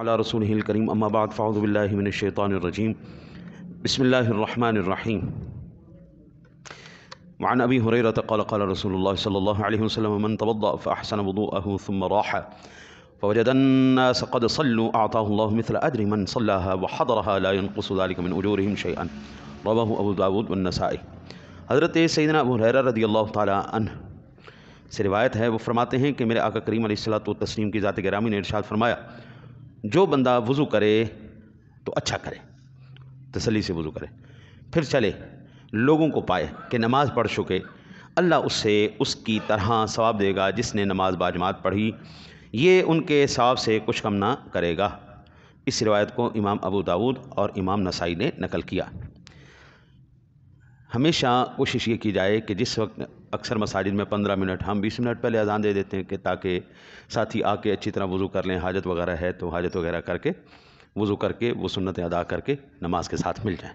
علی رسولہ الکریم اما بعد فاعوذ باللہ من الشیطان الرجیم بسم اللہ الرحمن الرحیم وعن ابی ہریرہ قال قال رسول اللہ صلی اللہ علیہ وسلم من توضأ فاحسن وضوءه ثم راح فوجد الناس قد صلوا اعطاه الله مثل اجر من صلاها وحضرها لا ينقص ذلك من اجورهم شيئا رواه ابو داود والنسائی۔ حضرت سیدنا ابو ہریرہ رضی اللہ تعالی عنہ سے روایت ہے، وہ فرماتے ہیں کہ میرے آقا کریم علیہ الصلوۃ والتسلیم کی ذات گرامی نے ارشاد فرمایا، جو بندہ وضو کرے تو اچھا کرے، تسلی سے وضو کرے، پھر چلے لوگوں کو پائے کہ نماز پڑھ چکے، اللہ اس سے اس کی طرح ثواب دے گا جس نے نماز باجماعت پڑھی، یہ ان کے ثواب سے کچھ کم نہ کرے گا۔ اس روایت کو امام ابو داود اور امام نسائی نے نقل کیا۔ ہمیشہ کوشش یہ کی جائے کہ جس وقت اکثر مساجد میں 15 منٹ ہم 20 منٹ پہلے اذان دے دیتے ہیں کہ تاکہ ساتھی آ کے اچھی طرح وضو کر لیں، حاجت وغیرہ ہے تو حاجت وغیرہ کر کے وضو کر کے وہ سنتیں ادا کر کے نماز کے ساتھ مل جائیں۔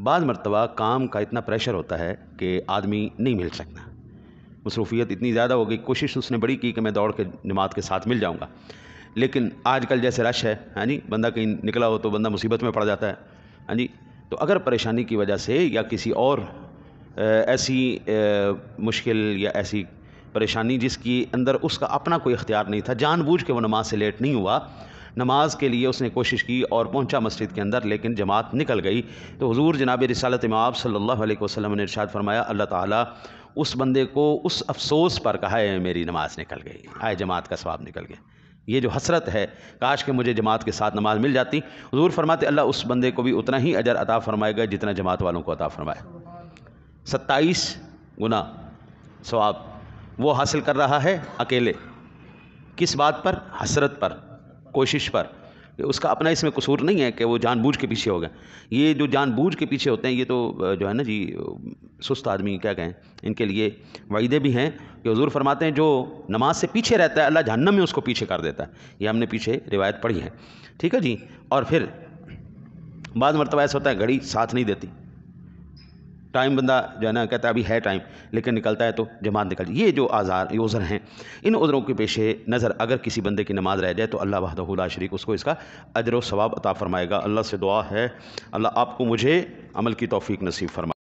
بعض مرتبہ کام کا اتنا پریشر ہوتا ہے کہ آدمی نہیں مل سکتا، مصروفیت اتنی زیادہ ہو گئی، کوشش اس نے بڑی کی کہ میں دوڑ کے جماعت کے ساتھ مل جاؤں گا، لیکن آج کل جیسے رش ہے بندہ کہیں نکلا ہو تو بندہ مصیبت میں پڑ جاتا ہے تو اگر پریشانی کی وجہ سے یا کسی اور ایسی مشکل یا ایسی پریشانی جس کی اندر اس کا اپنا کوئی اختیار نہیں تھا، جان بوجھ کے وہ نماز سے لیٹ نہیں ہوا، نماز کے لیے اس نے کوشش کی اور پہنچا مسجد کے اندر لیکن جماعت نکل گئی، تو حضور جناب رسالت مآب صلی اللہ علیہ وسلم نے ارشاد فرمایا، اللہ تعالیٰ اس بندے کو اس افسوس پر کہا ہے میری نماز نکل گئی، آئے جماعت کا ثواب نکل گیا، یہ جو حسرت ہے کاش کہ مجھے جماعت کے ساتھ نماز مل جاتی، حضور فرماتے اللہ اس بندے کو بھی اتنا ہی اجر عطا فرمائے گا جتنا جماعت والوں کو عطا فرمائے، 27 گنا ثواب وہ حاصل کر رہا ہے اکیلے۔ کس بات پر؟ حسرت پر، کوشش پر، اس کا اپنا اس میں قصور نہیں ہے کہ وہ جان بوجھ کے پیچھے ہو گئے۔ یہ جو جان بوجھ کے پیچھے ہوتے ہیں یہ تو جو ہے نا سست آدمی کیا کہیں، ان کے لیے وعیدیں بھی ہیں کہ حضور فرماتے ہیں جو نماز سے پیچھے رہتا ہے اللہ جہنم میں اس کو پیچھے کر دیتا ہے، یہ ہم نے پیچھے روایت پڑھی ہے، ٹھیک ہے جی۔ اور پھر بعض مرتبہ ایسا ہوتا ہے گھڑی ساتھ نہیں دیتی، ٹائم بندہ جو ہے نا کہتا ہے ابھی ہے ٹائم لیکن نکلتا ہے تو جماعت نکل جائے، یہ جو عذر ہیں ان عذروں کے پیش نظر اگر کسی بندے کی نماز رہ جائے تو اللہ وحدہ لا شریک اس کو اس کا اجر و ثواب عطا فرمائے گا۔ اللہ سے دعا ہے اللہ آپ کو مجھے عمل کی توفیق نصیب فرمائے۔